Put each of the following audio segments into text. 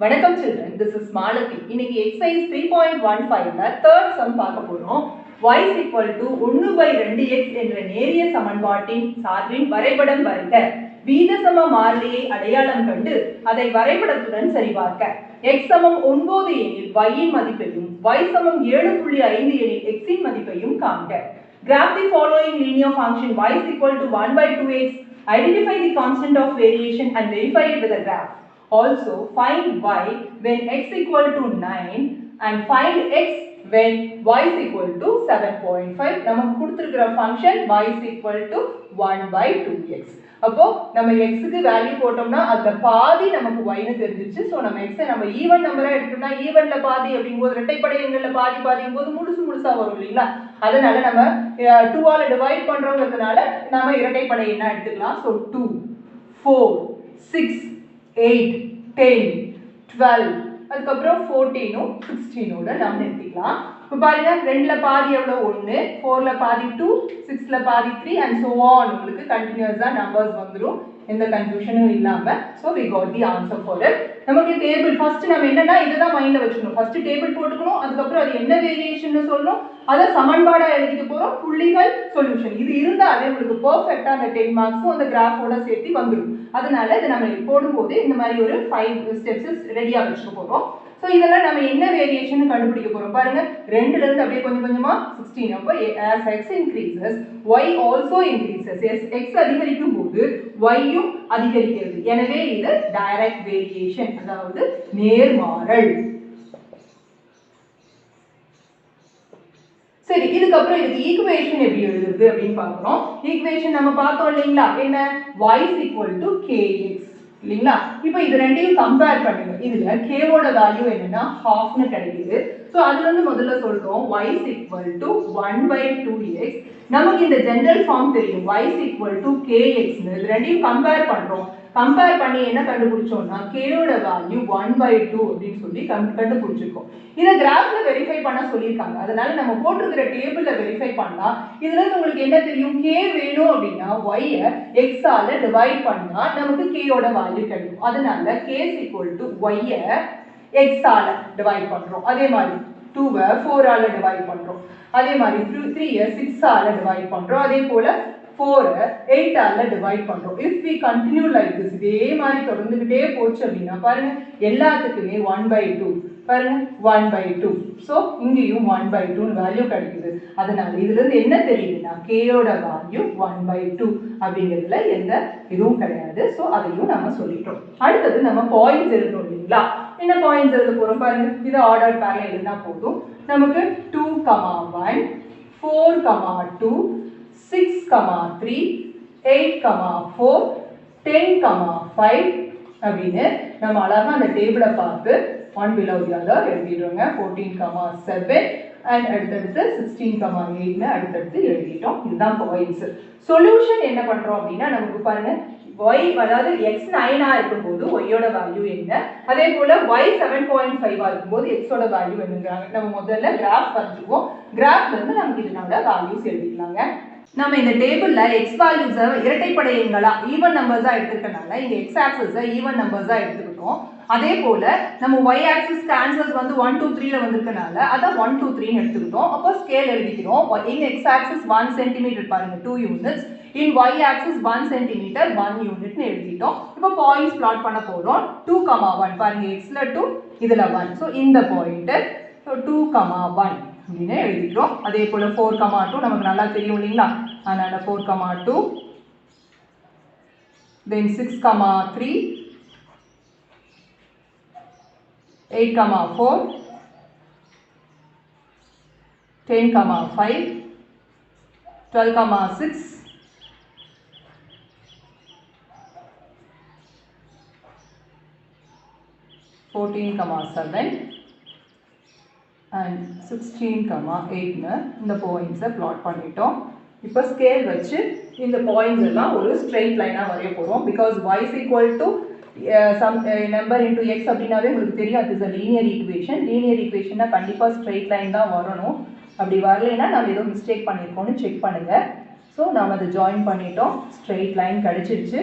வணக்கம் children, this is Malathi. இன்னைக்கு exercise 3.15ல third sum பார்க்க போறோம். y is equal to 1/2x என்ற நேரிய சமன்பாட்டின் சார்பின் வரைபடம் வரைக. வீத சம மாறிலியை அடையாளம் கண்டு அதை வரைபடத்துடன் சரிபார்க்க. x சமம் 9 எனில் y இன் மதிப்பையும் y சமம் 7.5 எனில் x இன் மதிப்பையும் காண்க. Graph the following linear function y is equal to 1/2x. Identify the constant of variation and verify it with a graph. Also find y when x equal to 9 and find x when y is equal to 7.5. நமக்கு கொடுத்திருக்கிற function y is equal to 1/2x. அப்போ நம்ம x க்கு value போட்டோம்னா அதுல பாதி நமக்கு y னு தெரிஞ்சிருச்சு. சோ நம்ம x நம்ம ஈவன் நம்பரா எடுத்தோம்னா ஈவன்ல பாதி அப்படிங்கும்போது இரட்டைப்படை எண்கள்ல பாதி பாதிங்கும்போது முழுசா வரும் இல்லீங்களா? அதனால நம்ம 2 ஆல டிவைட் பண்றோம்ன்றதுனால நாம இரட்டைப்படை எண்ணா எடுத்துக்கலாம். சோ 2 4 6 8 10 12 அதுக்கப்புறம் 14 16 ஓட நாம் நிறுத்திக்கலாம். இப்போ பாருங்க 2ல பாதி எவ்வளவு 1 4ல பாதி 2 6ல பாதி 3 and so on. உங்களுக்கு கண்டினியூஸா நம்பர்ஸ் வந்துரும், எந்த கன்ஃபியூஷனும் இல்லாம. so we got the answer for it. நமக்கு டேபிள் ஃபர்ஸ்ட் நம்ம என்னன்னா இதுதான் மைண்ட்ல வச்சுக்கணும். ஃபர்ஸ்ட் டேபிள் போட்டுக்கணும், அதுக்கப்புறம் அது என்ன வேரியேஷன்னு சொல்லணும், அத சமன்பாடா எழுதிக்க போறோம், புள்ளிகள் சொல்யூஷன். இது இருந்தாலே உங்களுக்கு பெர்ஃபெக்ட்டா அந்த 10 மார்க்ஸும் அந்த கிராஃபோட சேர்த்து வந்துரும். அதனால இத நம்ம போடும்போது இந்த மாதிரி ஒரு 5 ஸ்டெப்ஸ் ரெடியா வச்சுக்க போறோம். சோ இதெல்லாம் நம்ம என்ன வேரியேஷன் கண்டுபிடிக்க போறோம் பாருங்க. 2ல இருந்து அப்படியே கொஞ்சம் கொஞ்சமா 16. அப்ப as x increases y also increases. x அதிகரிக்கும் போது y யும் அதிகரிக்கிறது. எனவே இது டைரக்ட் வேரியேஷன், அதாவது நேர்மாறல். சரி, இதுக்கு அப்புறம் இதுக்கு ஈக்குவேஷன் எப்படி எழுதுறது அப்படினு பார்க்கறோம். ஈக்குவேஷன் நம்ம பார்த்தோம் இல்லீங்களா? என்ன y = kx இல்லீங்களா? இப்போ இது ரெண்டையும் கம்பேர் பண்ணுங்க. இதுல k ஓட வேல்யூ என்னன்னா ½ னு கிடைக்குது. சோ அதுல இருந்து முதல்ல சொல்றோம் y = 1/2x. நமக்கு இந்த ஜெனரல் ஃபார்ம் தெரியும், y = kx னு. இது ரெண்டையும் கம்பேர் பண்றோம். கம்பேர் பண்ணி என்ன கண்டுபிடிச்சோம்னா k ஓட வேல்யூ 1/2 அப்படினு சொல்லி கண்டுபிடிச்சிருக்கோம். இத கிராஃப்ல வெரிஃபை பண்ண சொல்லிருக்காங்க. அதனால நம்ம போட்டுக்கிற டேபிள்ல வெரிஃபை பண்ணா இதுல இருந்து உங்களுக்கு என்ன தெரியும், k வேணும் அப்படினா y ய x ஆல டிவைட் பண்ணா நமக்கு k ஓட வேல்யூ கிடைக்கும். அதனால k = y ய x ஆல டிவைட் பண்றோம். அதே மாதிரி 2 வை 4 ஆல டிவைட் பண்றோம். அதே மாதிரி 3 ய 6 ஆல டிவைட் பண்றோம். அதே போல 4 8 ஆல டிவைட் பண்றோம். if we continue like this, இதே மாதிரி தொடர்ந்துட்டே போச்சு அப்படினா பாருங்க எல்லாத்துக்குமே 1/2 பாருங்க 1/2. சோ இங்கேயும் 1/2 னு வேல்யூ கிடைக்குது. அதனால இதுல இருந்து என்ன தெரியுதுன்னா k ஓட வேல்யூ 1/2 அப்படிங்கிறதுல எந்த இதுவும் கிடையாது. சோ அதையும் நம்ம சொல்லிட்டோம். அடுத்து நம்ம பாயிண்ட்ஸ் எழுதணும் இல்லீங்களா? என்ன பாயிண்ட்ஸ் எழுத போறோம் பாருங்க. இது ஆர்டர் பேர்ல எழுதினா போதும். நமக்கு 2, 1 4, 2 6, 3 8, 4 10, 5 அப்படின்னு நம்ம அழகா அந்த டேபிளை பார்த்து one below the other எழுதிடுங்க. 14, 7 and அடுத்தடுத்து 16, 8 னு அடுத்தடுத்து எழுதிட்டோம். இதுதான் பாயிண்ட்ஸ். சொல்யூஷன் என்ன பண்றோம் அப்படின்னா நமக்கு பாருங்க y அதாவது x 9 ஆ இருக்கும்போது y யோட வேல்யூ என்ன, அதே போல y 7.5 ஆ இருக்கும்போது x ஓட வேல்யூ என்னங்கறாங்க. நம்ம முதல்ல கிராஃப் வரைஞ்சுவோம். கிராஃப்ல இருந்து நமக்கு இதனோட வேல்யூஸ் எழுதிக்கலாங்க. நம்ம இந்த டேபிள்ல x வேல்யூஸை இரட்டைப்படை எண்களா ஈவன் நம்பர்ஸா எடுத்துக்கறனால இங்க x ஆக்சிஸை ஈவன் நம்பர்ஸா எடுத்துக்கிட்டோம். அதே போல நம்ம y ஆக்சிஸ்க்கு ஆன்சர்ஸ் வந்து 1 2 3 ல வந்திருக்கனால அத 1 2 3 னு எடுத்துக்கிட்டோம். அப்ப ஸ்கேல் எழுதிக்கிறோம். in x axis 1 cm பாருங்க 2 units, in y axis 1 cm 1 unit னு எழுதிட்டோம். இப்போ பாயிண்ட்ஸ் பிளாட் பண்ண போறோம். 2, 1 பாருங்க x ல 2 இதுல 1. சோ இந்த பாயிண்ட் 2, 1 அப்படினு எழுதிக்கிறோம். அதே போல 4, 2 நமக்கு நல்லா தெரியும் இல்லீங்களா? அதனால 4, 2 then 6, 3 8, 4 10, 5 12, 6 14, 7 and 16, 8 னு இந்த பாயிண்ட்ஸை பிளாட் பண்ணிட்டோம். இப்போ ஸ்கேல் வச்சு இந்த பாயிண்ட்ஸ் எல்லாம் ஒரு ஸ்ட்ரெயிட் லைனா வரைய போறோம். because y = some number into x அப்படினாவே உங்களுக்கு தெரியும் அது is a linear equation. linear equationனா கண்டிப்பா ஸ்ட்ரெயிட் லைன் தான் வரணும். அப்படி வரலைனா நாம ஏதோ மிஸ்டேக் பண்ணிருக்கோம்னு செக் பண்ணுங்க. சோ நாம அதை ஜாயின் பண்ணிட்டோம். ஸ்ட்ரெயிட் லைன் கிடைச்சிருச்சு.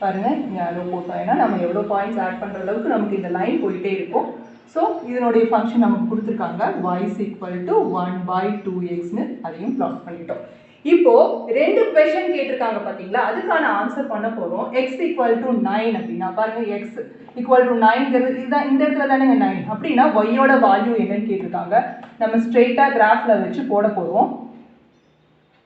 பாருங்க இங்கே arrow போட்டோம். ஏன்னா நம்ம எவ்வளோ பாயிண்ட்ஸ் ஆட் பண்ணுற அளவுக்கு நமக்கு இந்த லைன் போயிட்டே இருக்கும். ஸோ இதனுடைய ஃபங்க்ஷன் நமக்கு கொடுத்துருக்காங்க y is equal to 1/2xன்னு அதையும் ப்ளாட் பண்ணிட்டோம். இப்போ ரெண்டு கொஸ்டின் கேட்டிருக்காங்க பார்த்தீங்களா, அதுக்கான ஆன்சர் பண்ண போகிறோம். x equal to 9 அப்படின்னா பாருங்க x equal to 9ங்கிறது இதுதான், இந்த இடத்துல தானேங்க 9 அப்படின்னா y-யோட வேல்யூ என்னன்னு கேட்டிருக்காங்க. நம்ம ஸ்ட்ரெயிட்டாக கிராஃபில் வச்சு போட போகிறோம்.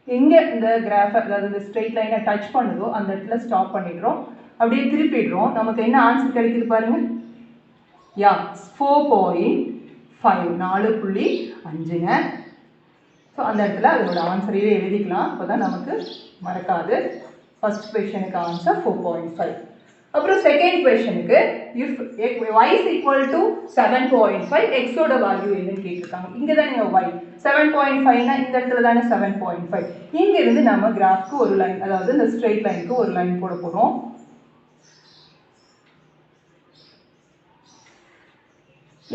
எங்கே இந்த கிராஃபை அதாவது இந்த ஸ்ட்ரெயிட் லைனை டச் பண்ணுதோ அந்த இடத்துல ஸ்டாப் பண்ணிடுறோம். அப்படியே திருப்பிடுறோம். நமக்கு என்ன ஆன்சர் கிடைக்குது பாருங்க. யா 4.5 4.5ங்க. ஸோ அந்த இடத்துல அதோட ஆன்சரையே எழுதிக்கலாம், அப்போ தான் நமக்கு மறக்காது. ஃபர்ஸ்ட் கொஷனுக்கு ஆன்சர் 4.5. அப்புறம் செகண்ட் கொஷனுக்கு if y is equal to 7.5 எக்ஸோட வேல்யூ என்னன்னு கேட்டிருக்காங்க. இங்கே தான் நீங்கள் y 7.5னா இந்த இடத்துல தானே 7.5. இங்கிருந்து நம்ம கிராஃப்க்கு ஒரு லைன், அதாவது இந்த ஸ்ட்ரெயிட் லைனுக்கு ஒரு லைன் போட போகிறோம்.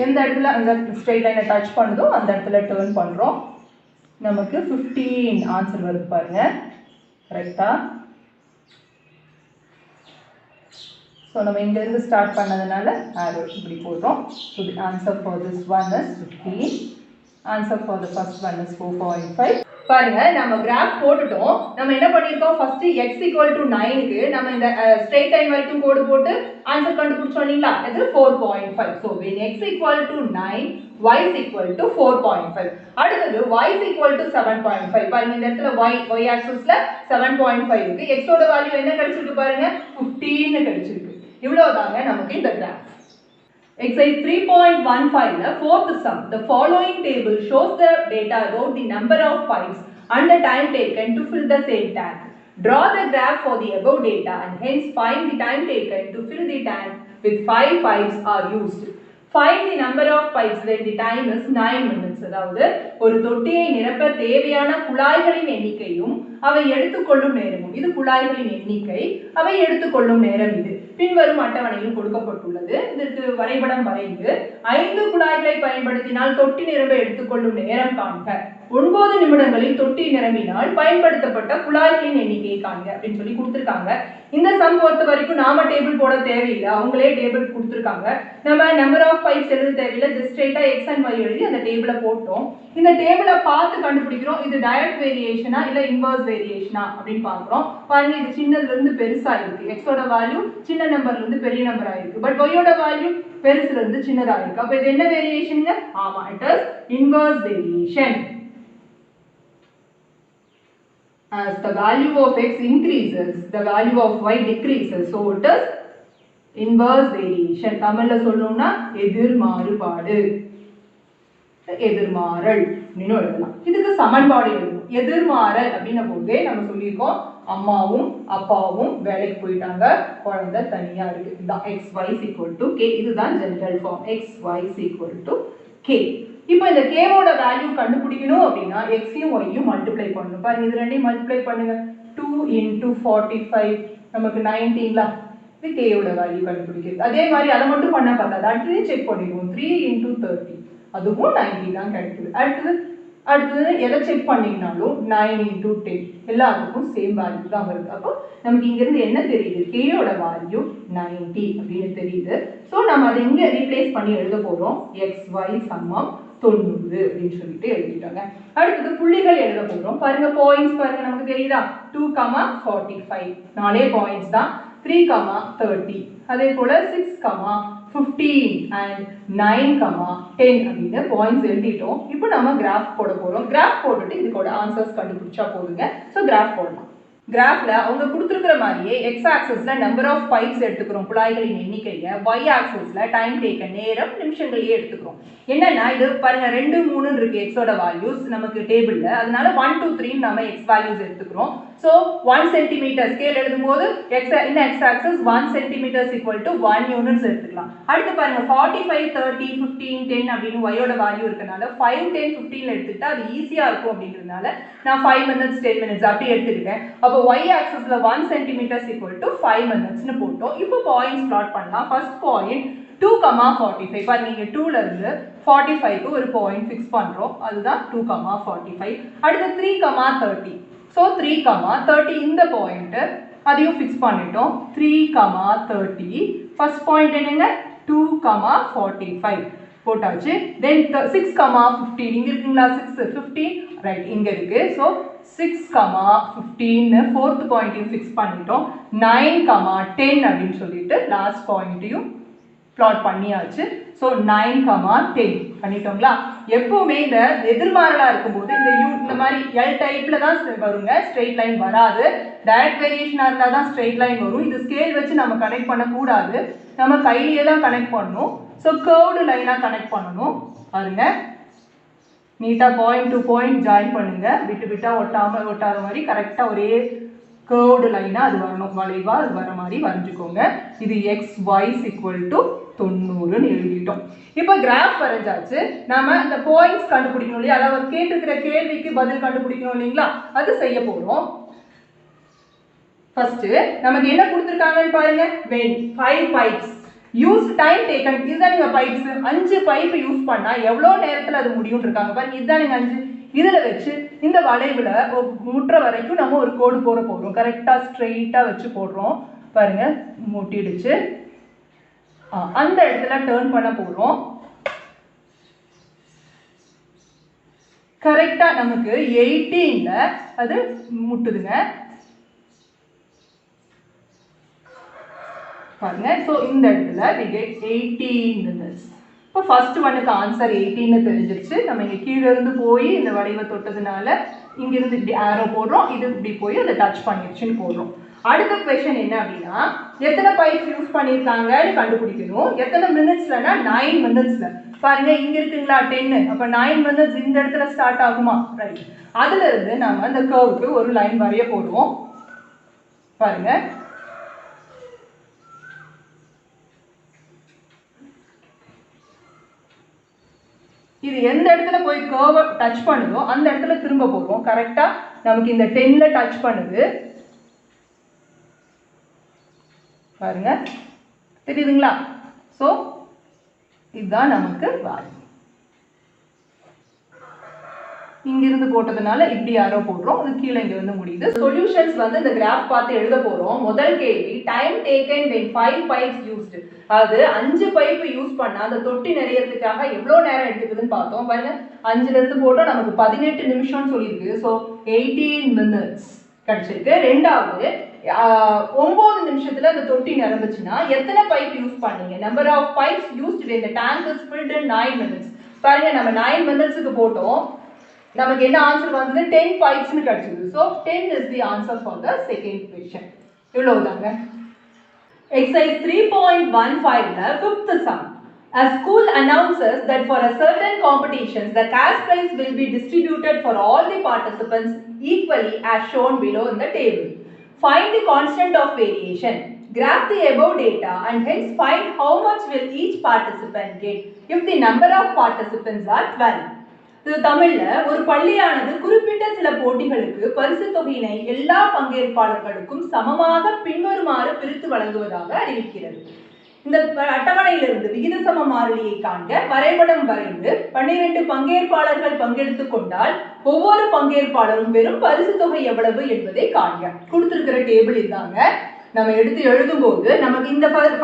எந்த இடத்துல அந்த ஸ்ட்ரெயிட் லைனை டச் பண்ணுதோ அந்த இடத்துல டர்ன் பண்ணுறோம். நமக்கு 15 ஆன்சர் வருது பாருங்க, கரெக்டா? ஸோ நம்ம இங்கேருந்து ஸ்டார்ட் பண்ணதுனால ஆரோ இப்படி போடுறோம். So the answer for this one is 15. Answer for the first one is 4.5. பாருங்க நம்ம கிராஃப் போட்டுட்டோம். நம்ம என்ன பண்ணியிருக்கோம், ஃபர்ஸ்ட் x equal to 9க்கு நம்ம இந்த ஸ்ட்ரெயிட் லைன் வரைக்கும் கோடு போட்டு ஆன்சர் கண்டுபிடிச்சோம் இல்லைங்களா, இது 4.5. So when x equal to 9 y is equal to 4.5. அடுத்தது y is equal to 7.5. பாருங்க இந்த இடத்துல y ஆக்சிஸ்ல 7.5 இருக்கு. x ஓட வேல்யூ என்ன கிடைச்சிருக்கு பாருங்க, 15 கிடைச்சிருக்கு. இவ்வளவுதாங்க நமக்கு இந்த graph. Exercise 3.15 fourth sum. The following table shows the data about the number of pipes and the time taken to fill the same tank. Draw the graph for the above data and hence find the time taken to fill the tank with 5 pipes are used. Find the number of pipes when the time is 9 minutes. அதாவது ஒரு தொட்டியை நிரப்ப தேவையான குழாய்களின் எண்ணிக்கையும் அவை எடுத்துக்கொள்ளும் நேரமும். இது குழாய்களின் எண்ணிக்கை, அவை எடுத்துக்கொள்ளும் நேரம். இது பின்வரும் அட்டவணையில் கொடுக்கப்பட்டுள்ளது. இதற்கு வரைபடம் வரைந்து 5 குழாய்களை பயன்படுத்தினால் தொட்டி நிரம்ப எடுத்துக்கொள்ளும் நேரம் காண்க. 9 நிமிடங்களில் தொட்டி நிரம்பினால் பயன்படுத்தப்பட்ட குழாய்களின் எண்ணிக்கையை காண்க அப்படின்னு சொல்லி கொடுத்துருக்காங்க. இந்த சம் பொறுத்த வரைக்கும் நாம டேபிள் போட தேவையில்லை, அவங்களே டேபிள் கொடுத்துருக்காங்க. நம்ம நம்பர் ஆஃப் பைப்ஸ் எழுத தேவையில்லை, ஜஸ்ட் ஸ்ட்ரெயிட்டா எக்ஸ் அண்ட் ஒய் எழுதி அந்த டேபிளை போட்டோம். இந்த டேபிளை பார்த்து கண்டுபிடிக்கிறோம் இது டைரக்ட் வேரியேஷனா இல்லை இன்வர்ஸ் வேரியேஷனா அப்படின்னு பார்க்குறோம். பாருங்க இது சின்னதுல இருந்து பெருசா இருக்கு, எக்ஸோட வேல்யூ சின்ன நம்பர்ல இருந்து பெரிய நம்பர் ஆயிருக்கு, பட் ஒய்யோட வேல்யூ பெருசுல இருந்து சின்னதா இருக்கு. அப்ப இது என்ன வேரியேஷனுங்க? ஆமா, it is inverse variation. As the value of x increases, the value of y decreases. So it is inverse variation. தமிழ்ல சொல்லணும்னா எதிர்மாறுபாடு, எதிர்மாறல் அப்படின்னு எழுதலாம். இதுக்கு சமன்பாடு எழுதணும். எதிர்மாறல் அப்படின்ன போதே நம்ம சொல்லியிருக்கோம், அம்மாவும் அப்பாவும் வேலைக்கு போயிட்டாங்க, குழந்தை தனியா இருக்கு. இதுதான் xy is equal to k. இதுதான் general form, xy is equal to k. இப்போ இந்த கேவோட வேல்யூ கண்டுபிடிக்கணும் அப்படின்னா எக்ஸையும் ஒய்யும் மல்டிப்ளை பண்ணணும். பாருங்க இது ரெண்டையும் மல்டிப்ளை பண்ணுங்க. 2 into 45 நமக்கு 19ல இது கேயோட வேல்யூ கண்டுபிடிக்கிறது. அதே மாதிரி அதை மட்டும் பண்ண பார்த்தாது, அடுத்தது செக் பண்ணிடுவோம். 3 into 30 அதுவும் 90 தான் கிடைக்குது. அடுத்தது எதை செக் பண்ணிங்கனாலும் 9 into 10 எல்லாத்துக்கும் சேம் வேல்யூ தான் வருது. அப்போ நமக்கு இங்கிருந்து என்ன தெரியுது, கேயோட வேல்யூ 90 அப்படின்னு தெரியுது. ஸோ நம்ம அதை இங்கே ரீப்ளேஸ் பண்ணி எழுத போகிறோம். xy சமம் 90 அப்படின்னு சொல்லிட்டு எழுதிட்டாங்க. அடுத்தது புள்ளிகள் எழுத போகிறோம். பாருங்க பாயிண்ட்ஸ் பாருங்க நமக்கு தெரியுதா, 2, 45 நாலே பாயிண்ட்ஸ் தான். 3, 30 அதே போல 6, 15 and 9, 10 அப்படின்னு பாயிண்ட்ஸ் எழுதிட்டோம். இப்போ நம்ம கிராஃப் போட போகிறோம். கிராஃப் போட்டுட்டு இதுக்கோட ஆன்சர்ஸ் கண்டுபிடிச்சா போதுங்க. ஸோ கிராஃப் போடலாம். கிராஃப்ல அவங்க கொடுத்துருக்கிற மாதிரியே எக்ஸ் ஆக்சிஸ்ல நம்பர் ஆஃப் பைப்ஸ் எடுத்துக்கிறோம், குழாய்களின் எண்ணிக்கையை. ஒய் ஆக்சிஸ்ல டைம் டேக்கன் நேரம் நிமிஷங்களையே எடுத்துக்கிறோம். என்னன்னா இது பாருங்க 2, 3 இருக்கு எக்ஸோட வேல்யூஸ் நமக்கு டேபிள்ல, அதனால 1, 2, 3 நம்ம எக்ஸ் வேல்யூஸ் எடுத்துக்கிறோம். ஸோ 1 சென்டிமீட்டர் ஸ்கேல் எழுதும்போது X axis 1 centimetre equal to 1 units எடுத்துக்கலாம். அடுத்து பாருங்க 45, 30, 15, 10 அப்படின்னு ஒய்யோட வேல்யூ இருக்கனால 5, 10, 15 எடுத்துக்கிட்டா அது ஈஸியா இருக்கும் அப்படிங்கிறதுனால நான் 5 minutes 10 minutes அப்படி எடுத்துக்கிட்டேன். அப்போ y axisல 1 centimeters equal to 5 minutes னு போட்டோம். இப்போ பாயிண்ட்ஸ் பிளாட் பண்ணலாம். First point 2, 45. பாருங்க இங்க 2ல இருந்து 45க்கு ஒரு பாயிண்ட் ஃபிக்ஸ் பண்றோம். அதுதான் 2, 45. அடுத்து 3, 30. ஸோ 3, 30 இந்த பாயிண்ட். அதையும் ஃபிக்ஸ் பண்ணிட்டோம். 3,30. ஃபர்ஸ்ட் பாயிண்ட் என்னங்க 2,45 போட்டாச்சு. தென் 6,15 இங்க இருக்குங்களா 6 15 ரைட் இங்க இருக்கு. ஸோ 6,15 ஃபோர்த் பாயிண்ட்டையும் ஃபிக்ஸ் பண்ணிட்டோம். 9,10 அப்படின்னு சொல்லிட்டு லாஸ்ட் பாயிண்ட்டையும் பிளாட் பண்ணியாச்சு. ஸோ 9,10 பண்ணிட்டோங்களா. எப்பவுமே இந்த எதிர்மாறலா இருக்கும்போது இந்த மாதிரி எல் டைப்ல தான் வருங்க, ஸ்ட்ரெயிட் லைன் வராது. டைரக்ட் வேரியேஷனா இருந்தால் தான் ஸ்ட்ரெயிட் லைன் வரும். இது ஸ்கேல் வச்சு நம்ம கனெக்ட் பண்ணக்கூடாது, நம்ம கையிலேயே தான் கனெக்ட் பண்ணணும். ஸோ கர்வ்டு லைனாக கனெக்ட் பண்ணணும். பாருங்க நீட்டாக பாயிண்ட் டு பாயிண்ட் ஜாயின் பண்ணுங்க, விட்டு விட்டா ஒட்டாத மாதிரி கரெக்டாக ஒரே கர்வ்டு லைனாக அது வரணும், வளைவாக அது வர மாதிரி வரைஞ்சிக்கோங்க. இது XY = 90ன்னு எழுதிட்டோம். இப்போ கிராஃப் வரைஞ்சாச்சு. நம்ம இந்த பாயிண்ட்ஸ் கண்டுபிடிக்கணும் இல்லையா, அதாவது கேட்டிருக்கிற கேள்விக்கு பதில் கண்டுபிடிக்கணும் இல்லைங்களா, அது செய்ய போகிறோம். ஃபர்ஸ்ட் நமக்கு என்ன கொடுத்துருக்காங்கன்னு பாருங்க. when 5 pipes use time taken, இதுதான் நீங்க பைப்ஸ் 5 பைப் யூஸ் பண்ணா எவ்வளவு நேரத்துல அது முடியும் இருக்காங்க பாருங்க. இதுதான் நீங்க 5 இதுல வச்சு இந்த வளைவுல முற்ற வரைக்கும் நம்ம ஒரு கோடு போட போறோம். கரெக்டா ஸ்ட்ரெயிட்டா வச்சு போடுறோம் பாருங்க. முட்டிடுச்சு. அந்த இடத்துல டர்ன் பண்ண போறோம். கரெக்டா நமக்கு 18ல அது முட்டுதுங்க பாருங்க. ஸோ இந்த இடத்துல we get 18 minutes. இப்போ ஃபர்ஸ்ட் ஒன்னுக்கு ஆன்சர் 18ன்னு தெரிஞ்சிருச்சு. நம்ம இங்கே கீழே இருந்து போய் இந்த வளைவை தொட்டதுனால இங்கிருந்து இப்படி ஆரோ போடுறோம், இது இப்படி போய் அதை டச் பண்ணிடுச்சுன்னு போடுறோம். அடுத்த கொஸ்டின் என்ன அப்படின்னா, எத்தனை பைப்ஸ் யூஸ் பண்ணியிருக்காங்கன்னு கண்டுபிடிக்கணும். எத்தனை மினிட்ஸ்லன்னா 9 மினிட்ஸ்ல. பாருங்க இங்க இருக்குங்களா 10, அப்போ 9 மினிட்ஸ் இந்த இடத்துல ஸ்டார்ட் ஆகுமா, ரைட். அதுல இருந்து நம்ம அந்த கர்வுக்கு ஒரு லைன் வரைய போடுவோம் பாருங்க. இது எந்த இடத்துல போய் கர்வை டச் பண்ணுதோ அந்த இடத்துல திரும்ப போடுவோம். கரெக்டா நமக்கு இந்த 10ல டச் பண்ணுது பாருங்க, தெரியுதுங்களா. ஸோ இதுதான் நமக்கு வேல்யூ. இங்கிருந்து போட்டதுனால இப்படி யாரோ போடுறோம், அது கீழே இங்க வந்து முடியுது. சொல்யூஷன்ஸ் வந்து இந்த கிராஃப் பார்த்து எழுத போறோம். முதல் கேள்வி time taken when 5 pipes used, அது 5 பைப் யூஸ் பண்ணா அந்த தொட்டி நிறையறதுக்காக எவ்வளவு நேரம் எடுத்துக்குதுன்னு பார்த்தோம் பாருங்க. 5ல இருந்து போட்டோம் நமக்கு 18 நிமிஷம்னு சொல்லியிருக்கு. ஸோ 18 minutes கிடைச்சிருக்கு. ரெண்டாவது 9 நிமிஷத்துல அந்த தொட்டி நிரம்புச்சுன்னா எத்தனை பைப் யூஸ் பண்ணீங்க, number of pipes used when the tank is filled in 9 minutes. பாருங்க நம்ம 9 மினிட்ஸ்க்கு போட்டோம், நமக்கு என்ன ஆன்சர் வந்தது 10 பைப்ஸ்னு கிடைச்சது. So 10 is the answer for the second question. இவ்வளவுதாங்க. Exercise 3.15ல 5th sum. A school announces that for a certain competitions the cash prize will be distributed for all the participants equally as shown below in the table. Find the constant of variation. Graph the above data and hence find how much will each participant get if the number of participants are 12. இது தமிழ்ல ஒரு பள்ளியானது குறிப்பிட்ட சில போட்டிகளுக்கு பரிசு தொகையினை எல்லா பங்கேற்பாளர்களுக்கும் சமமாக பின்வருமாறு பிரித்து வழங்குவதாக அறிவிக்கிறது. இந்த அட்டவணையிலிருந்து விகித சம மாறிலியை காண்க. வரைபடம் வரைந்து 12 பங்கேற்பாளர்கள் பங்கெடுத்துக் கொண்டால் ஒவ்வொரு பங்கேற்பாளரும் பெறும் பரிசு தொகை எவ்வளவு என்பதை காண்க. கொடுத்திருக்கிற டேபிள் இதாங்க. நம்ம எடுத்து எழுதும்போது நமக்கு இந்த 5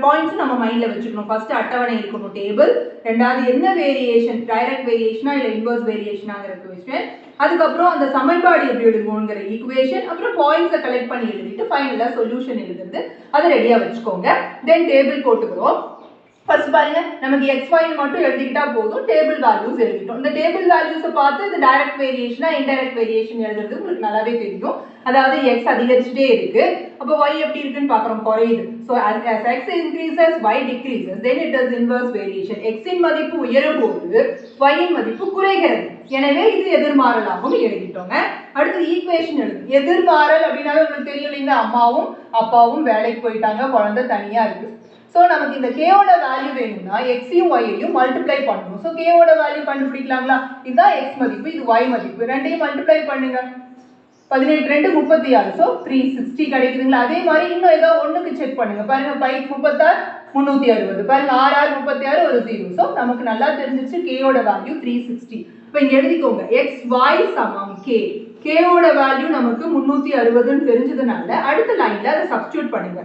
பாயிண்ட்ஸ் நம்ம மைண்ட்ல வச்சுக்கணும். ஃபர்ஸ்ட் அட்டவணை இருக்கணும், டேபிள். ரெண்டாவது என்ன வேரியேஷன், டைரக்ட் வேரியேஷனா இல்ல இன்வர்ஸ் வேரியேஷனாங்கிற கொஸ்டின். அதுக்கப்புறம் அந்த சமன்பாடு எப்படி எழுதுவோங்கிற ஈக்குவேஷன். அப்புறம் பாயிண்ட்ஸை கலெக்ட் பண்ணி எழுதிட்டு ஃபைனலா சொல்யூஷன் எழுதுறது அதை ரெடியா வச்சுக்கோங்க. தென் டேபிள் போட்டுக்கிறோம். ஃபர்ஸ்ட் பாருங்க நமக்கு xy மட்டும் எழுதிக்கிட்டா போதும், டேபிள் வேல்யூஸ் எழுதிட்டோம். இந்த டேபிள் வேல்யூஸை பார்த்து இது டைரக்ட் வேரியேஷனா இன்டைரக்ட் வேரியேஷன் எழுதுறது உங்களுக்கு நல்லாவே தெரியும். அதாவது x அதிகரிச்சுட்டே இருக்கு, அப்போ y எப்படி இருக்குன்னு பார்க்குறோம், குறையுது. So as x increases y decreases then it is inverse variation. x இன் மதிப்பு உயரும் போது y இன் மதிப்பு குறைகிறது. எனவே இது எதிர்மாறலாகவும் எழுதிட்டோங்க. அடுத்து ஈக்குவேஷன் எழுது. எதிர்மாறல் அப்படின்னாவே உங்களுக்கு தெரியும் இல்லைங்களா, அம்மாவும் அப்பாவும் வேலைக்கு போயிட்டாங்க, குழந்தை தனியா இருக்கு. ஸோ நமக்கு இந்த கேவோட வேல்யூ வேணும்னா எக்ஸையும் ஒய்யையும் மல்டிப்ளை பண்ணணும். ஸோ கேவோட வேல்யூ கண்டுபிடிக்கலாங்களா, இதுதான் எக்ஸ் மதிப்பு, இது ஒய் மதிப்பு, ரெண்டையும் மல்டிப்ளை பண்ணுங்க. 18 2 36, ஸோ 360 கிடைக்குதுங்களா. அதே மாதிரி இன்னும் ஏதோ ஒன்றுக்கு செக் பண்ணுங்க. பாருங்க 5 36 360, பாருங்க 6 6 36 ஒரு 0. ஸோ நமக்கு நல்லா தெரிஞ்சிச்சு கேயோட வேல்யூ 360. இப்போ இங்க எழுதிக்கோங்க xy சமம் k. k ஓட வேல்யூ நமக்கு 360 ன்னு தெரிஞ்சதுனால அடுத்த லைன்ல அதை சப்ஸ்டிட்யூட் பண்ணுங்க.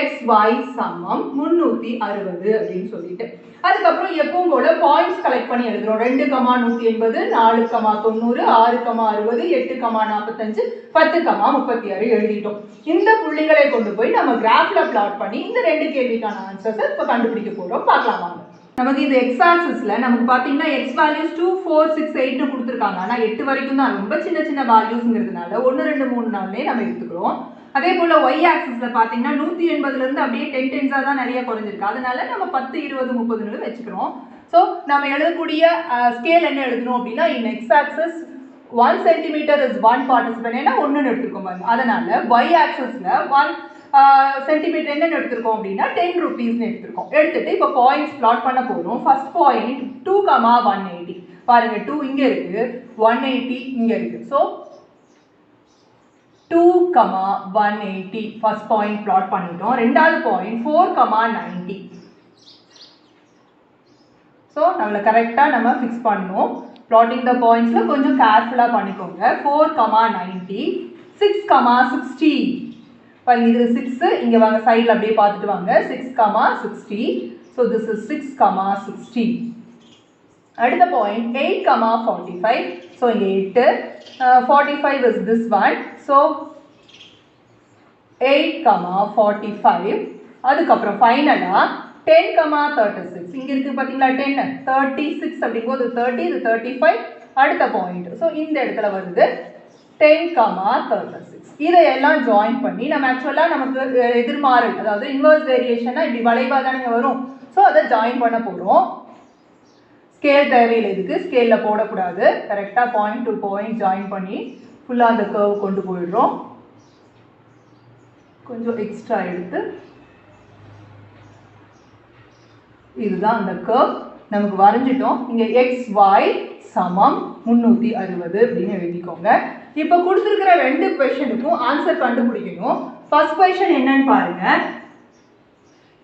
xy சமம் 360 அப்படின்னு சொல்லிட்டு அதுக்கப்புறம் எப்பவும் போல பாயிண்ட்ஸ் கலெக்ட் பண்ணி எழுதுறோம். 2,180, 4,90, 6,60, 8,45, 10,36 எழுதிட்டோம். இந்த புள்ளிகளை கொண்டு போய் நம்ம கிராஃப்ல பிளாட் பண்ணி இந்த ரெண்டு கேள்விக்கான ஆன்சர்ஸை இப்போ கண்டுபிடிக்க போறோம். பார்க்கலாம் வாங்க. நமக்கு இது எக்ஸ் ஆக்சிஸ்ல நமக்கு பாத்தீங்கன்னா எக்ஸ் வேல்யூஸ் 2, 4, 6, 8 கொடுத்துருக்காங்க. ஆனா 8 வரைக்கும் தான், ரொம்ப சின்ன சின்ன வேல்யூஸ்ங்கிறதுனால 1, 2, 3, 4 நம்ம எடுத்துக்கிறோம். அதே போல ஒய் ஆக்சிஸ்ல பாத்தீங்கன்னா 180ல இருந்து அப்படியே 10 டென்ஸா தான் நிறைய குறைஞ்சிருக்கு. அதனால நம்ம 10, 20, 30 வச்சுக்கிறோம். ஸோ நம்ம எழுதக்கூடிய ஸ்கேல் என்ன எழுதணும் அப்படின்னா in x axis 1 centimetre is 1 participant, ஏன்னா 1ன்னு எடுத்துருக்கோம். அதனால ஒய் ஆக்சிஸ்ல 1 சென்டிமீட்டர் என்னன்னு எடுத்திருக்கோம் அப்படின்னா 10 rupees எடுத்திருக்கோம். எடுத்துட்டு இப்போ பாயிண்ட்ஸ் பிளாட் பண்ண போறோம். ஃபர்ஸ்ட் பாயிண்ட் 2,180 பாருங்க, 2 இங்க இருக்கு, 180 இங்க இருக்கு. ஸோ 2,180 ஃபர்ஸ்ட் பாயிண்ட் பிளாட் பண்ணிட்டோம். ரெண்டாவது பாயிண்ட் 4,90. ஸோ நம்மள கரெக்டா நம்ம ஃபிக்ஸ் பண்ணணும். பிளாட்டிங் த பாயிண்ட்ஸ்ல கொஞ்சம் கேர்ஃபுல்லா பண்ணிக்கோங்க. 4,90, 6,60 இது 6, இங்க வாங்க சைடுல அப்படியே பார்த்துட்டு வாங்க. 6,60. so this is 6,60. அடுத்த பாயிண்ட் 8,45. so இங்க 8, 45 is this one. so 8,45. அதுக்கப்புறம் ஃபைனலா 10,36 இங்க இருக்கு பாத்தீங்களா, 10, 36 அப்படிங்கும்போது 30, இது 35. அடுத்த பாயிண்ட் ஸோ இந்த இடத்துல வருது 10,36. இதையெல்லாம் ஜாயின் பண்ணி நம்ம ஆக்சுவலாக நமக்கு எதிர்மாறல், அதாவது இன்வர்ஸ் வேரியேஷனா இப்படி வளைவாக தானே வரும். ஸோ அதை ஜாயின் பண்ண போகிறோம். ஸ்கேல் தேவையில்லை, இதுக்கு ஸ்கேலில் போடக்கூடாது. கரெக்டாக பாயிண்ட் டு பாயிண்ட் ஜாயின் பண்ணி ஃபுல்லாக அந்த கர்வ் கொண்டு போயிடுறோம். கொஞ்சம் எக்ஸ்ட்ரா எடுத்து இதுதான் அந்த கர்வ் நமக்கு வரைஞ்சிட்டோம். இங்கே xy சமம் 360 அப்படின்னு எழுதிக்கோங்க. இப்போ கொடுத்துருக்கிற ரெண்டு கொஸ்டினுக்கும் ஆன்சர் கண்டுபிடிக்கணும். ஃபர்ஸ்ட் கொஸ்டின் என்னன்னு பாருங்க.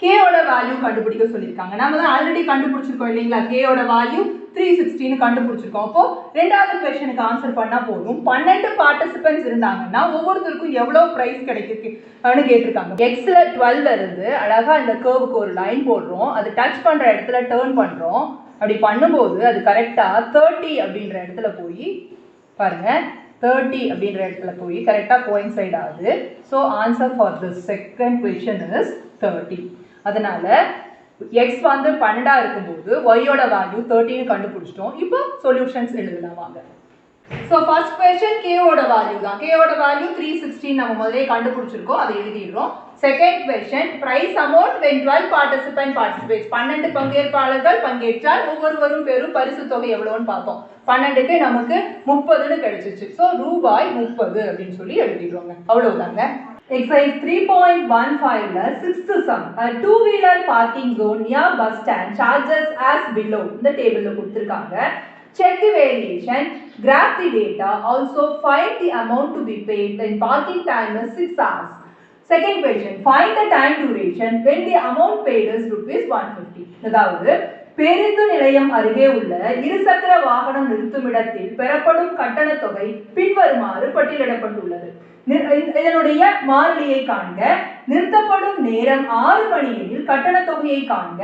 கேயோட வேல்யூ கண்டுபிடிக்க சொல்லியிருக்காங்க. நம்ம தான் ஆல்ரெடி கண்டுபிடிச்சிருக்கோம் இல்லைங்களா, கேயோட வேல்யூ 360 கண்டுபிடிச்சிருக்கோம். அப்போ ரெண்டாவது கொஸ்டினுக்கு ஆன்சர் பண்ணா போதும். 12 பார்ட்டிசிபென்ட்ஸ் இருந்தாங்கன்னா ஒவ்வொருத்தருக்கும் எவ்வளவு பிரைஸ் கிடைக்குன்னு கேட்டிருக்காங்க. எக்ஸ்ல 12 இருந்து அழகா இந்த கர்வுக்கு ஒரு லைன் போடுறோம். அது டச் பண்ற இடத்துல டர்ன் பண்றோம். அப்படி பண்ணும்போது அது கரெக்டா 30 அப்படின்ற இடத்துல போய் பாருங்க, 30 அப்படின்ற இடத்துல போய் கரெக்டா கோயின்சைட் ஆகுது. So answer for the second question is 30. அதனால எக்ஸ் வந்து 12 இருக்கும்போது ஒய்யோட வேல்யூ 13 கண்டுபிடிச்சிட்டோம். இப்போ சொல்யூஷன்ஸ் எழுதலாம் வாங்க. ஸோ ஃபர்ஸ்ட் கொஸ்டின் கேவோட வேல்யூ தான். கேவோட வேல்யூ 360 நம்ம முதலே கண்டுபிடிச்சிருக்கோம், அதை எழுதிடுறோம். Second question price amount when 12 participants participates. 12 பங்கேற்பாளர்கள் பங்கேற்றால் ஒவ்வொருவரும் பெறும் பரிசு தொகை எவ்வளோன்னு பார்த்தோம். 12க்கு நமக்கு 30ன்னு கிடைச்சிச்சு. ஸோ ரூபாய் 30 அப்படின்னு சொல்லி எழுதிடுறோங்க. அவ்வளவுதாங்க. Exercise 3.15ல 6th sum. A two-wheeler parking zone near bus stand charges as below. இந்த டேபிள்ல கொடுத்திருக்காங்க. Check the variation, graph the data, also find the amount to be paid when parking time is 6 hours. Second question, find the time duration when the amount paid is ₹150. அதாவது பேருந்து நிலையம் அருகே உள்ள இருசக்கர வாகனம் நிறுத்தும் இடத்தில் பெறப்படும் கட்டண தொகை பின்வருமாறு பட்டியலிடப்பட்டுள்ளது. இதனுடைய மாறிலியை காண்க. நிறுத்தப்படும் நேரம் 6 மணி எனில் கட்டண தொகையை காண்க.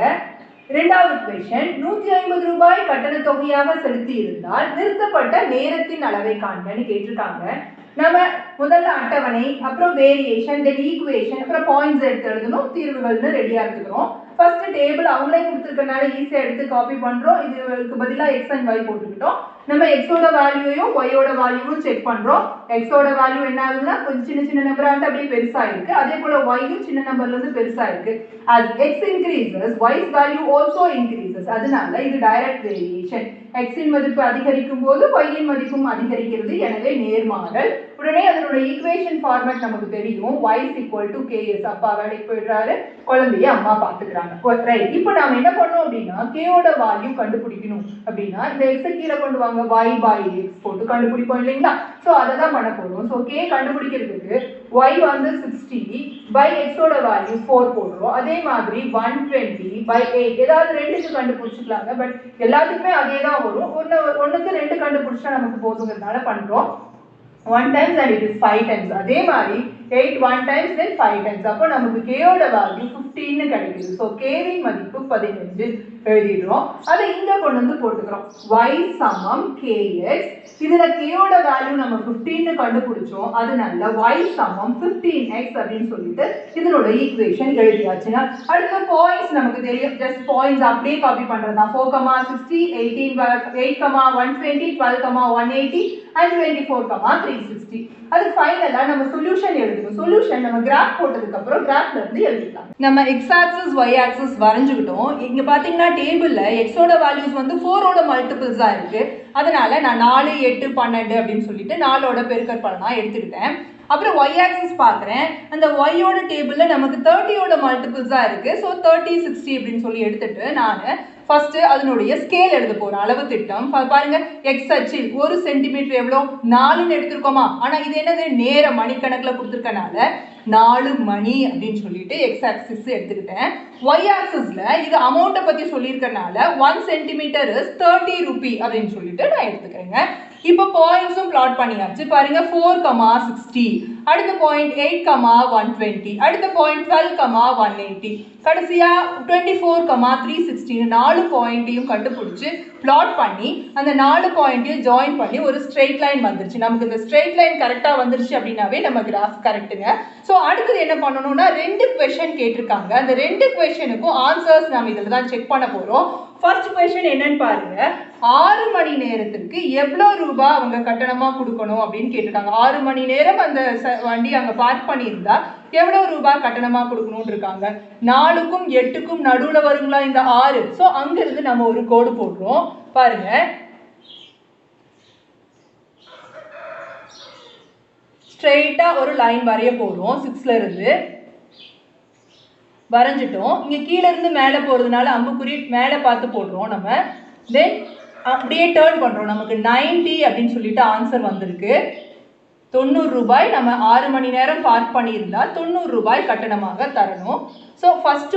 இரண்டாவது क्वेश्चन 150 ரூபாய் கட்டண தொகையாக செலுத்தி இருந்தால் நிறுத்தப்பட்ட நேரத்தின் அளவை காண்கன்னு கேட்டிருக்காங்க. நம்ம முதல்ல அட்டவணை, அப்புறம் வேரியேஷன், தென் ஈக்குவேஷன், அப்புறம் பாயிண்ட்ஸ் எடுத்து எழுதணும். தீர்வுகள்னு ரெடியா எடுத்துக்கிறோம். ஃபர்ஸ்ட் டேபிள் அவங்களே கொடுத்துருக்கனால ஈஸியா எடுத்து காப்பி பண்றோம். இதுக்கு பதிலா எக்ஸ் அண்ட் ஒய் போட்டுக்கிட்டோம். நம்ம எக்ஸோட வேல்யூவையும் ஒய்யோட வேல்யூவும் செக் பண்றோம். எக்ஸோட வேல்யூ என்ன ஆகுதுன்னா கொஞ்சம் சின்ன சின்ன நம்பரா இருந்து அப்படியே பெருசா இருக்கு. அதே போல ஒய்யும் சின்ன நம்பர்ல இருந்து பெருசா இருக்கு. as x increases y's value also increases. அதனால இது டைரக்ட் வேரியேஷன். x இன் மதிப்பு அதிகரிக்கும் போது y இன் மதிப்பும் அதிகரிக்கிறது. எனவே நேர்மாறல். உடனே அதனோட ஈக்குவேஷன் ஃபார்மட் நமக்கு தெரியும். y = ks. அப்பா வேலைக்கு போயிடுறாரு, குழந்தைய அம்மா பாத்துக்கிறாங்க. ரைட். இப்போ நாம என்ன பண்ணோம் அப்படின்னா k ஓட வேல்யூ கண்டுபிடிக்கணும் அப்படின்னா இந்த x கீழ கொண்டு வாங்க, y/x போட்டு கண்டுபிடிப்போம் இல்லைங்களா. சோ அதை தான் பண்ண போறோம். சோ k கண்டுபிடிக்கிறதுக்கு y வந்து 60 by x ஓட வேல்யூ 4 போடுறோம். அதே மாதிரி 120/8 ஏதாவது ரெண்டுக்கு கண்டுபிடிச்சிக்கலாங்க. பட் எல்லாத்துக்குமே அதே தான் வரும். ஒண்ணுக்கு 2 கண்டுபிடிச்சா நமக்கு போதுங்கிறதுனால பண்றோம். 1 times and it is 5 times. அதே மாதிரி 8 1 times then 5 times. அப்போ நமக்கு k ஓட வேல்யூ 15 னு கிடைக்குது. ஸோ k வின் மதிப்பு 15 எழுதிடுறோம். அதை இங்க கொண்டு வந்து போட்டுக்கிறோம். y சமம் kx. இதுல k ஓட வேல்யூ நம்ம 15 னு கண்டுபிடிச்சோம். அதனால y சமம் 15x அப்படின்னு சொல்லிட்டு இதனோட ஈக்குவேஷன் எழுதியாச்சுன்னா அடுத்த பாயிண்ட்ஸ் நமக்கு தெரியும். ஜஸ்ட் பாயிண்ட்ஸ் அப்படியே காப்பி பண்றதா. 4, 60, 18, 8, 120, 12, 180 and 24, 360. அது ஃபைனலா நம்ம சொல்யூஷன் எழுதணும். சொல்யூஷன் நம்ம கிராஃப் போட்டதுக்கு அப்புறம் கிராஃப்ல இருந்து எழுதிக்கலாம். நம்ம x ஆக்சிஸ் y ஆக்சிஸ் வரைஞ்சுக்கிட்டோம். இங்க பாத்தீங்கன்னா டேபிள்ல x ஓட வேல்யூஸ் வந்து 4 ஓட மல்டிபிள்ஸா இருக்கு. அதனால நான் 4 8 12 அப்படின்னு சொல்லிட்டு 4 ஓட பெருக்கல் பலனா எடுத்துக்கிட்டேன். அப்புறம் y ஆக்சிஸ் பார்க்குறேன். அந்த y ஓட டேபிள்ல நமக்கு 30 ஓட மல்டிபிள்ஸா இருக்கு. ஸோ 30 60 அப்படின்னு சொல்லி எடுத்துட்டு நான் ஃபர்ஸ்ட் அதனுடைய ஸ்கேல் எழுத போறோம். அளவு திட்டம் பாருங்க. எக்ஸ் அச்சில் 1 சென்டிமீட்டர் எவ்வளோ 4ன்னு எடுத்திருக்கோமா. ஆனா இது என்னது நேர மணிக்கணக்கில் கொடுத்துருக்கனால 4 மணி அப்படின்னு சொல்லிட்டு எக்ஸ் ஆக்சிஸ் எடுத்துக்கிட்டேன். ஒய் ஆக்சிஸ்ல இது அமௌண்ட்டை பத்தி சொல்லியிருக்கனால 1 சென்டிமீட்டர் இஸ் 30 ரூபி அப்படின்னு சொல்லிட்டு நான் எடுத்துக்கிறேங்க. இப்போ பாயிண்ட்ஸும் பிளாட் பண்ணியாச்சு பாருங்க. 4, 60, அடுத்த பாயிண்ட் 8, 120, அடுத்த பாயிண்ட் 12, 180, கடைசியா 24, 360 4 பாயிண்ட்டையும் கண்டுபிடிச்சு பிளாட் பண்ணி அந்த 4 பாயிண்ட்டையும் ஜாயின் பண்ணி ஒரு ஸ்ட்ரெயிட் லைன் வந்துருச்சு. நமக்கு இந்த ஸ்ட்ரெயிட் லைன் கரெக்டாக வந்துருச்சு அப்படின்னாவே நம்ம கிராஃப் கரெக்டுங்க. ஸோ அடுத்தது என்ன பண்ணணும்னா 2 கொஸ்டின் கேட்டிருக்காங்க. அந்த 2 கொஸ்டினுக்கும் ஆன்சர்ஸ் நம்ம இதில் தான் செக் பண்ண போகிறோம். ஃபர்ஸ்ட் கொஸ்டின் என்னன்னு பாருங்க. 6 மணி நேரத்திற்கு எவ்வளோ ரூபாய் அவங்க கட்டணமாக கொடுக்கணும் அப்படின்னு கேட்டிருக்காங்க. 6 மணி நேரம் அந்த வண்டி அங்கே பார்க் பண்ணியிருந்தா எவ்வளோ ரூபாய் கட்டணமாக கொடுக்கணும்னு இருக்காங்க. 4க்கும் 8க்கும் நடுவில் வருங்களா இந்த 6. ஸோ அங்கிருந்து நம்ம ஒரு கோடு போடுறோம் பாருங்க. ஸ்ட்ரெயிட்டா ஒரு லைன் வரைய போறோம். 6ல இருந்து வரைஞ்சிட்டோம். இங்க கீழே இருந்து மேலே போறதுனால அம்புக்குறி மேலே பார்த்து போடுறோம் நம்ம. தென் அப்படியே டேர்ன் பண்றோம். நமக்கு 90 அப்படின்னு சொல்லிட்டு ஆன்சர் வந்திருக்கு. 90 ரூபாய் நம்ம 6 மணி நேரம் பார்க் பண்ணியிருந்தா 90 ரூபாய் கட்டணமாக தரணும். ஸோ ஃபர்ஸ்ட்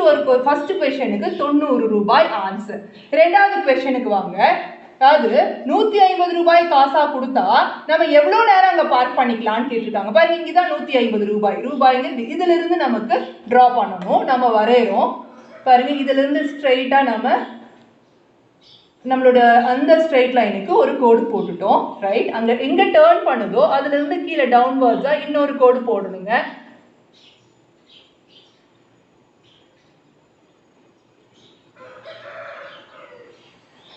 கொஸ்டினுக்கு 90 ரூபாய் ஆன்சர். ரெண்டாவது கொஸ்டினுக்கு வாங்க. அதாவது 150 ரூபாய் காசா கொடுத்தா நம்ம எவ்வளோ நேரம் அங்கே பார்க் பண்ணிக்கலாம்னு கேட்டிருக்காங்க. பாருங்க இங்கே தான் 150 ரூபாய்ங்கிறது இதுல இருந்து நமக்கு ட்ரா பண்ணணும். நம்ம வரைகிறோம் பாருங்க. இதுல இருந்து ஸ்ட்ரெயிட்டா நம்மளோட அந்த ஸ்ட்ரெயிட் லைனுக்கு ஒரு கோடு போட்டுட்டோம். ரைட். அங்கே எங்கே டேர்ன் பண்ணுதோ அதுல இருந்து கீழே டவுன்வர்ட்ஸா இன்னொரு கோடு போடணுங்க.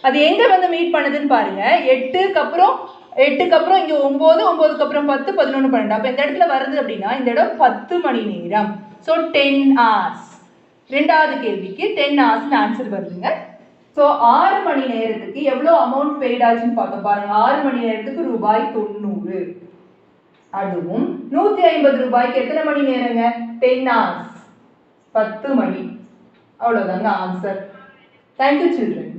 அது எங்க வந்து மீட் பண்ணுதுன்னு பாருங்க. 8க்கு அப்புறம் இங்க 9, 9க்கு அப்புறம் 10, 11, 12. அப்ப இந்த இடத்துல வருது அப்படின்னா இந்த இடம் 10 மணி நேரம். So 10 hours. ரெண்டாவது கேள்விக்கு 10 hours ஆன்சர் வருதுங்க. ஸோ 6 மணி நேரத்துக்கு எவ்வளோ அமௌண்ட் பெய்ட் ஆச்சுன்னு பார்த்தோம் பாருங்க. 6 மணி நேரத்துக்கு ரூபாய் 90. அதுவும் 150 ரூபாய்க்கு எத்தனை மணி நேரங்க? 10 hours. 10 மணி. அவ்வளோதாங்க ஆன்சர். Thank you children.